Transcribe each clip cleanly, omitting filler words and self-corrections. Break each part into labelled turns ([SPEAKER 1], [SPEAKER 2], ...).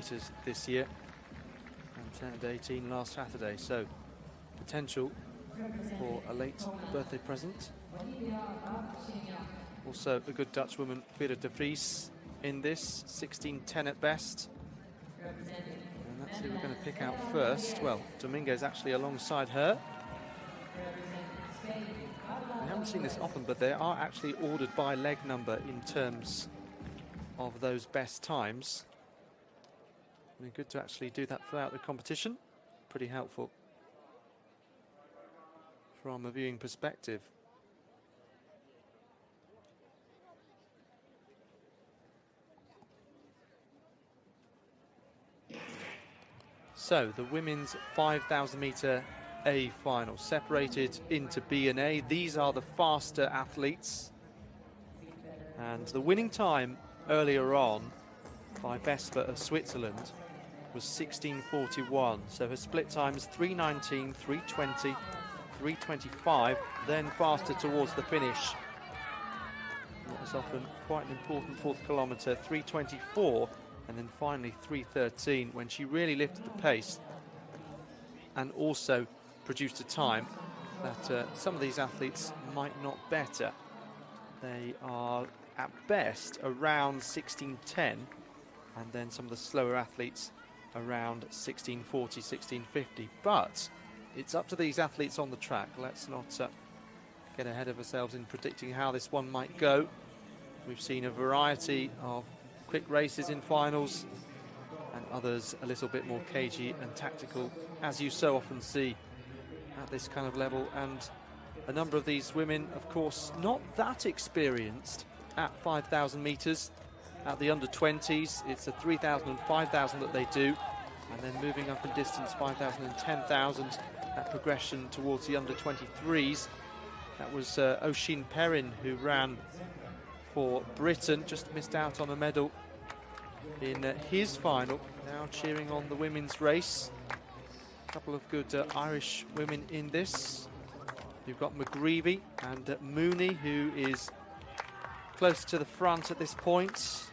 [SPEAKER 1] meters this year and turned 18 last Saturday, so potential for a late birthday present. Also a good Dutch woman, Vera de Vries, in this, 16.10 at best. And that's who we're going to pick out first. Well, Dominguez actually alongside her. We haven't seen this often, but they are actually ordered by leg number in terms of those best times. And good to actually do that throughout the competition. Pretty helpful from a viewing perspective. So the women's 5,000 meter A final, separated into B and A. These are the faster athletes. And the winning time earlier on by Vesper of Switzerland was 16:41. So her split times 3:19, 3:20, 3:25, then faster towards the finish. That was often quite an important fourth kilometre, 3:24, and then finally 3:13 when she really lifted the pace and also produced a time that some of these athletes might not better. They are at best around 16:10, and then some of the slower athletes around 16:40, 16:50. But it's up to these athletes on the track. Let's not get ahead of ourselves in predicting how this one might go. We've seen a variety of quick races in finals, and others a little bit more cagey and tactical, as you so often see at this kind of level. And a number of these women, of course, not that experienced at 5,000 meters. At the under-20s, it's a 3,000 and 5,000 that they do, and then moving up in distance, 5,000 and 10,000, that progression towards the under-23s. That was Oisin Perrin, who ran for Britain, just missed out on a medal in his final. Now cheering on the women's race. A couple of good Irish women in this. You've got McGreevy and Mooney, who is close to the front at this point.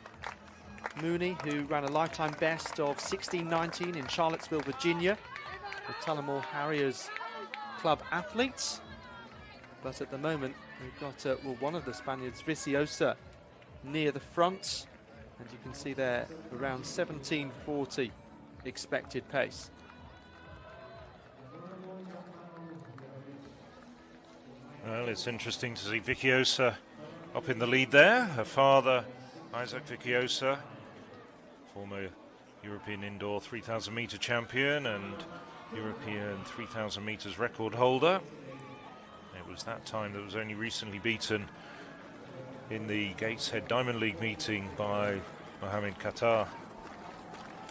[SPEAKER 1] Mooney, who ran a lifetime best of 16:19 in Charlottesville, Virginia, the Tullamore Harriers club athletes. But at the moment, we've got well, one of the Spaniards, Viciosa, near the front. And you can see there around 17:40 expected pace.
[SPEAKER 2] Well, it's interesting to see Viciosa up in the lead there. Her father, Isaac Viciosa, former European indoor 3,000 metre champion and European 3,000 metres record holder. It was that time that was only recently beaten in the Gateshead Diamond League meeting by Mohamed Qatar.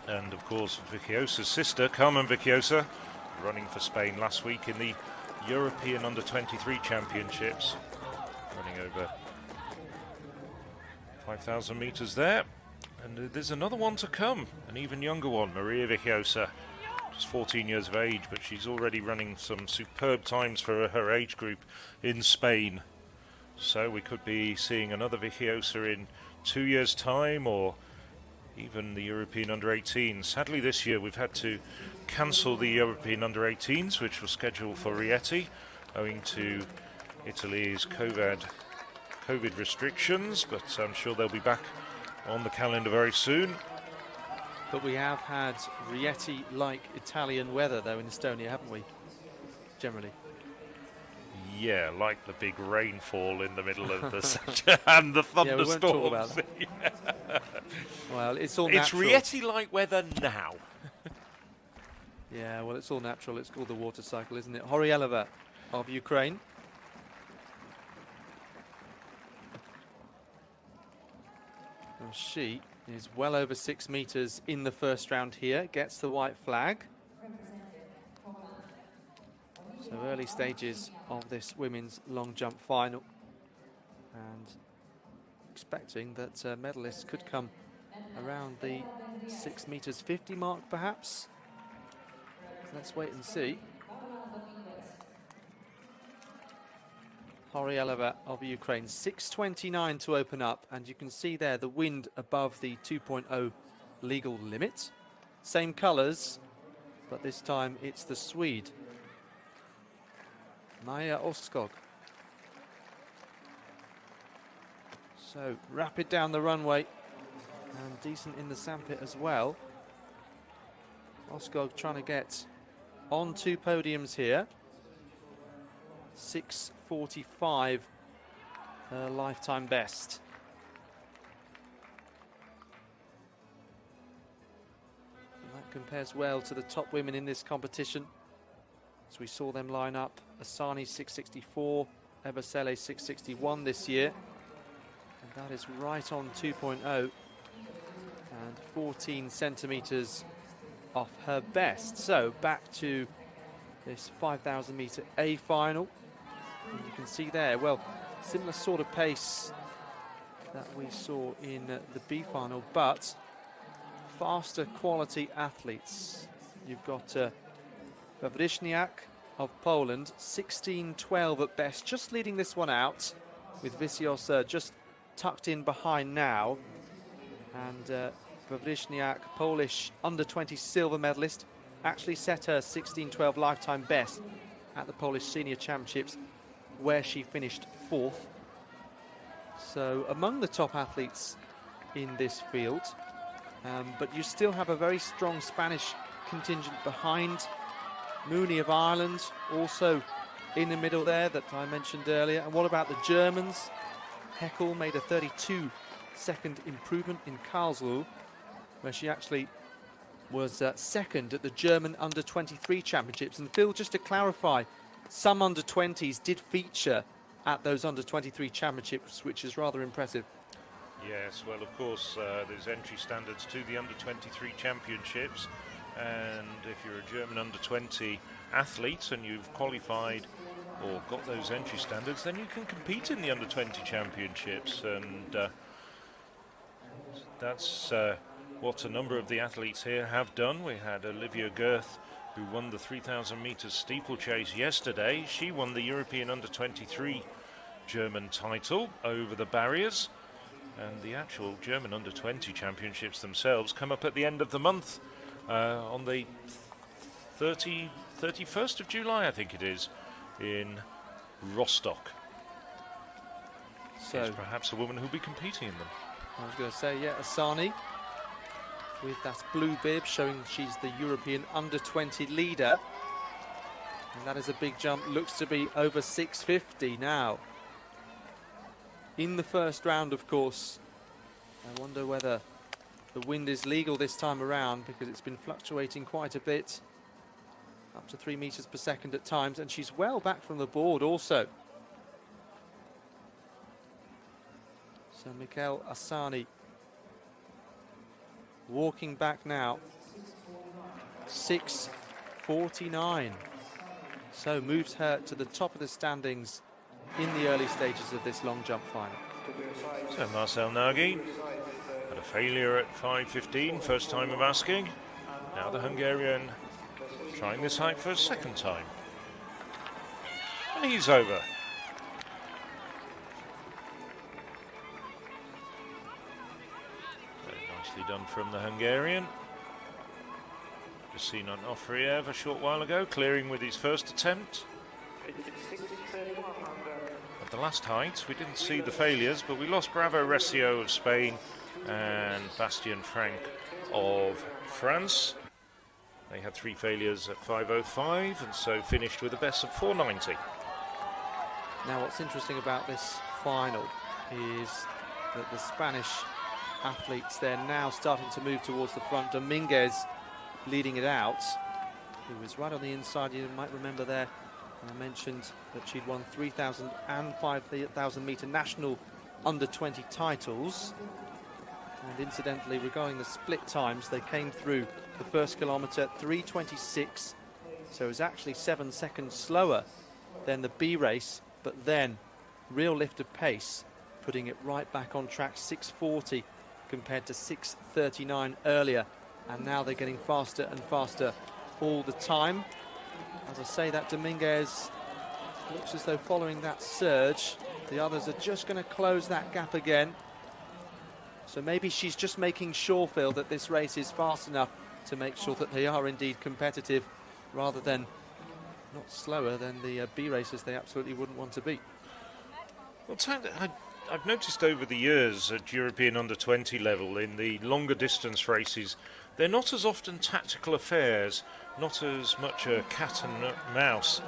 [SPEAKER 2] And of course Viciosa's sister, Carmen Viciosa, running for Spain last week in the European Under-23 Championships, running over 5,000 metres there. And there's another one to come, an even younger one, Maria Viciosa, just 14 years of age, but she's already running some superb times for her age group in Spain. So we could be seeing another Viciosa in 2 years' time, or even the European Under-18s. Sadly this year we've had to cancel the European Under-18s, which was scheduled for Rieti, owing to Italy's COVID restrictions, but I'm sure they'll be back on the calendar very soon.
[SPEAKER 1] But we have had Rieti-like Italian weather, though, in Estonia, haven't we? Generally.
[SPEAKER 2] Yeah, like the big rainfall in the middle of the and the thunderstorms.
[SPEAKER 1] Yeah, we won't talk about that. Yeah. Well, it's all natural.
[SPEAKER 2] It's Rieti-like weather now.
[SPEAKER 1] Yeah, well, it's all natural. It's called the water cycle, isn't it? Horieleva of Ukraine. Well, she is well over 6 meters in the first round here, gets the white flag. So early stages of this women's long jump final, and expecting that medalists could come around the 6 meters 50 mark perhaps. Let's wait and see. Horieleva of Ukraine, 6:29 to open up, and you can see there the wind above the 2.0 legal limit. same colours, but this time it's the Swede, Maja Åskog. So rapid down the runway and decent in the sandpit as well. Åskog trying to get on 2 podiums here. 6:45, her lifetime best. And that compares well to the top women in this competition, as we saw them line up. Asani 6:64, Ebasele 6:61 this year. And that is right on 2.0 and 14 centimetres off her best. So back to this 5,000 metre A final. And you can see there, well, similar sort of pace that we saw in the B final, but faster quality athletes. You've got Wawrzyniak of Poland, 16:12 at best, just leading this one out, with Viciosa just tucked in behind now. And Wawrzyniak, Polish under-20 silver medalist, actually set her 16:12 lifetime best at the Polish Senior Championships, where she finished 4th. So among the top athletes in this field, but you still have a very strong Spanish contingent behind. Mooney of Ireland also in the middle there, that I mentioned earlier. And what about the Germans? Heckel made a 32-second improvement in Karlsruhe, where she actually was second at the German under-23 championships. And Phil, just to clarify, some under-20s did feature at those under-23 championships, which is rather impressive.
[SPEAKER 2] Yes, well, of course, there's entry standards to the under-23 championships, and if you're a German under-20 athlete and you've qualified or got those entry standards, then you can compete in the under-20 championships, and that's what a number of the athletes here have done. We had Olivia Girth, who won the 3,000 metres steeplechase yesterday. She won the European under-23 German title over the barriers, and the actual German under-20 championships themselves come up at the end of the month, on the 31st of July, I think it is, in Rostock. So there's perhaps a woman who'll be competing in them.
[SPEAKER 1] I was going to say, yeah, Asani with that blue bib showing she's the European under-20 leader. And that is a big jump, looks to be over 650 now. In the first round, of course, I wonder whether the wind is legal this time around, because it's been fluctuating quite a bit, up to 3 meters per second at times, and she's well back from the board also. So Mikel Asani walking back now, 6:49. So moves her to the top of the standings in the early stages of this long jump final.
[SPEAKER 2] So Marcel Nagy had a failure at 5:15, first time of asking. Now the Hungarian trying this height for a second time. And he's over. Done from the Hungarian. Just seen on Ofriev a short while ago, clearing with his first attempt. At the last height, we didn't see the failures, but we lost Bravo Recio of Spain and Bastien Frank of France. They had 3 failures at 5:05, and so finished with a best of 4:90.
[SPEAKER 1] Now, what's interesting about this final is that the Spanish athletes, they're now starting to move towards the front. Dominguez leading it out, who was right on the inside. You might remember there, I mentioned that she'd won 3,000 and 5,000 metre national under-20 titles. And incidentally, regarding the split times, they came through the first kilometre 3:26, so it was actually 7 seconds slower than the B race, but then real lift of pace, putting it right back on track, 6:40 compared to 6:39 earlier, and now they're getting faster and faster all the time. As I say, that Dominguez looks as though following that surge, the others are just going to close that gap again. So maybe she's just making sure, Phil, that this race is fast enough to make sure that they are indeed competitive rather than not slower than the B racers they absolutely wouldn't want to beat.
[SPEAKER 2] Well, I've noticed over the years at European under-20 level in the longer distance races, they're not as often tactical affairs, not as much a cat and mouse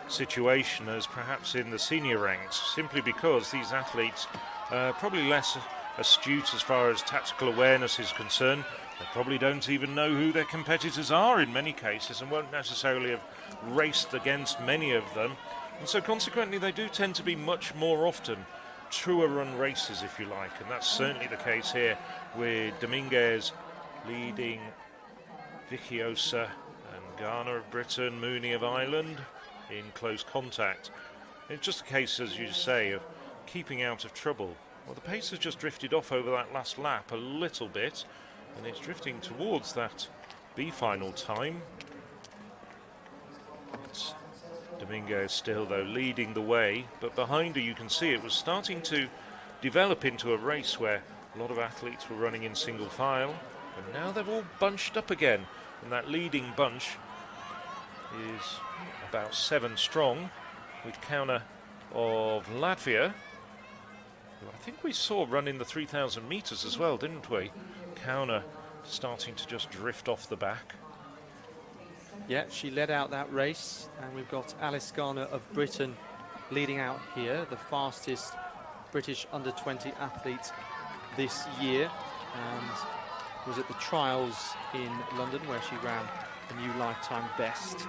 [SPEAKER 2] situation as perhaps in the senior ranks, simply because these athletes are probably less astute as far as tactical awareness is concerned. They probably don't even know who their competitors are in many cases and won't necessarily have raced against many of them. And so consequently they do tend to be much more often truer run races, if you like, and that's certainly the case here with Dominguez leading Viciosa and Garner of Britain, Mooney of Ireland in close contact. It's just a case, as you say, of keeping out of trouble. Well, the pace has just drifted off over that last lap a little bit, and it's drifting towards that B final time. It's Dominguez still, though, leading the way, but behind her you can see it was starting to develop into a race where a lot of athletes were running in single file, and now they've all bunched up again, and that leading bunch is about 7 strong, with Caune of Latvia, who I think we saw run in the 3,000 metres as well, didn't we? Caune starting to just drift off the back.
[SPEAKER 1] Yeah, she led out that race, and we've got Alice Garner of Britain leading out here, the fastest British under-20 athlete this year, and was at the trials in London where she ran a new lifetime best,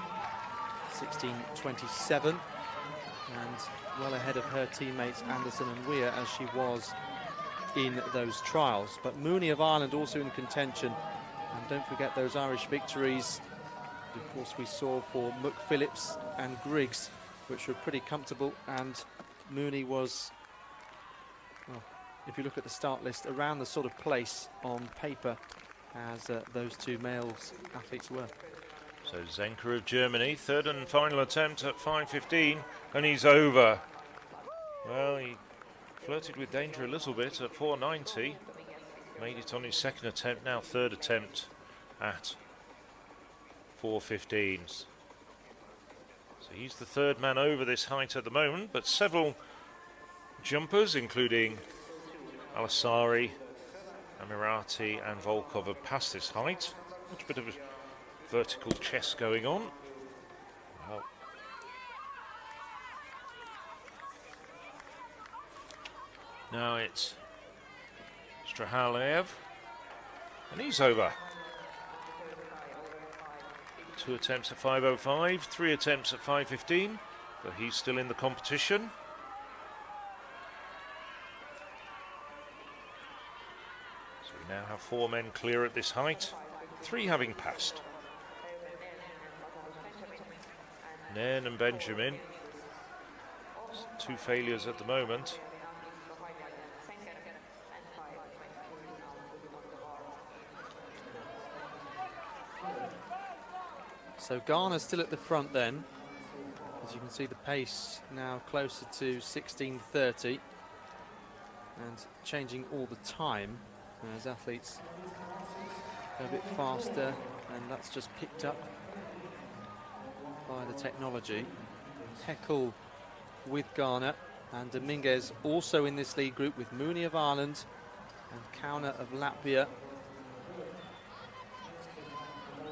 [SPEAKER 1] 16:27, and well ahead of her teammates Anderson and Weir as she was in those trials. But Mooney of Ireland also in contention, and don't forget those Irish victories. Of course, we saw for McPhillips and Griggs, which were pretty comfortable, and Mooney was, well, if you look at the start list, around the sort of place on paper as those two males athletes were.
[SPEAKER 2] So Zenker of Germany, third and final attempt at 5:15, and he's over. Well, he flirted with danger a little bit at 4:90, made it on his second attempt, now third attempt at 4:15. So he's the third man over this height at the moment, but several jumpers, including Alasari, Amirati and Volkov, have passed this height. Much bit of a vertical chest going on. Well, now it's Strahalev, and he's over. 2 attempts at 5:05, 3 attempts at 5:15, but he's still in the competition. So we now have 4 men clear at this height, 3 having passed. Nairn and Benjamin, 2 failures at the moment.
[SPEAKER 1] So Garner still at the front then. As you can see, the pace now closer to 16:30 and changing all the time as athletes go a bit faster, and that's just picked up by the technology. Heckel with Garner, and Dominguez also in this lead group with Mooney of Ireland and Caune of Latvia.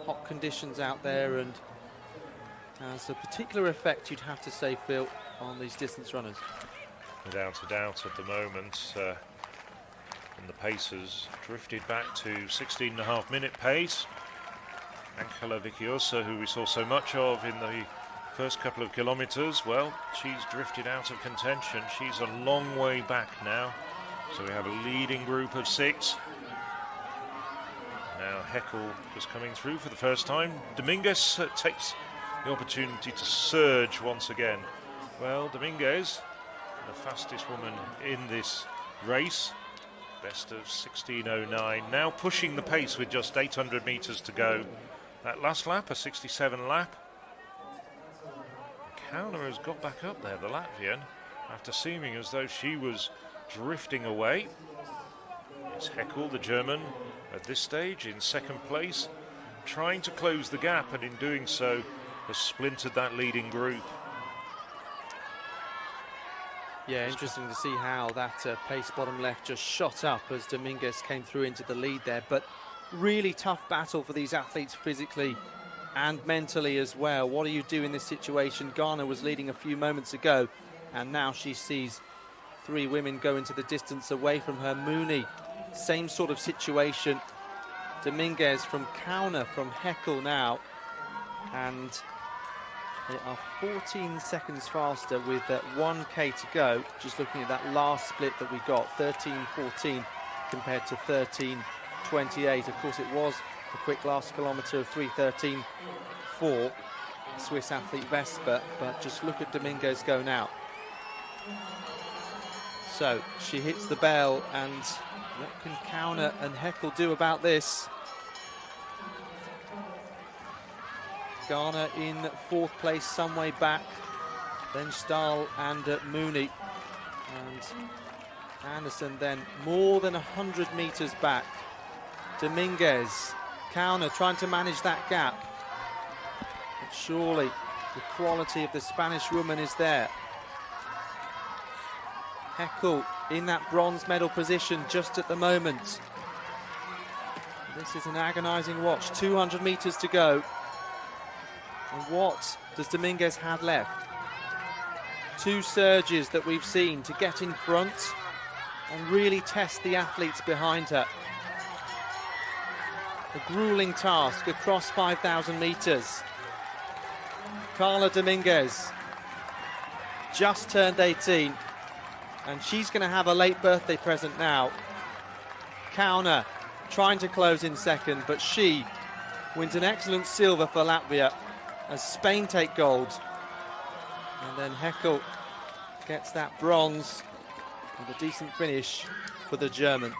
[SPEAKER 1] Hot conditions out there, and has a particular effect, you'd have to say, Phil, on these distance runners.
[SPEAKER 2] Without a doubt at the moment, and the pace has drifted back to 16.5-minute pace. Angela Viciosa, who we saw so much of in the first couple of kilometres, well, she's drifted out of contention. She's a long way back now. So we have a leading group of 6. Now Heckel just coming through for the first time. Dominguez takes the opportunity to surge once again. Well, Dominguez, the fastest woman in this race, best of 16:09, now pushing the pace with just 800 metres to go. That last lap, a 67 lap. Caune has got back up there, the Latvian, after seeming as though she was drifting away. It's Heckel, the German, at this stage in second place, trying to close the gap, and in doing so has splintered that leading group.
[SPEAKER 1] Yeah, interesting to see how that pace bottom left just shot up as Dominguez came through into the lead there. But really tough battle for these athletes physically and mentally as well. What do you do in this situation? Caune was leading a few moments ago, and now she sees three women go into the distance away from her. Mooney, same sort of situation. Dominguez from Caune, from Heckel now, and they are 14 seconds faster with 1K to go. Just looking at that last split that we got, 13:14 compared to 13:28. Of course, it was a quick last kilometre of 3:13.4. Swiss athlete Vesper, but just look at Dominguez go now. So she hits the bell, and what can Caune and Heckel do about this? Caune in fourth place, some way back, then Stahl and Mooney, and Anderson then more than 100 metres back. Dominguez, Caune trying to manage that gap, but surely the quality of the Spanish woman is there. Heckel in that bronze medal position just at the moment. This is an agonising watch. 200 metres to go. And what does Dominguez have left? Two surges that we've seen to get in front and really test the athletes behind her. A gruelling task across 5,000 metres. Carla Dominguez just turned 18, and she's going to have a late birthday present now. Caune trying to close in second, but she wins an excellent silver for Latvia as Spain take gold. And then Heckel gets that bronze and a decent finish for the German.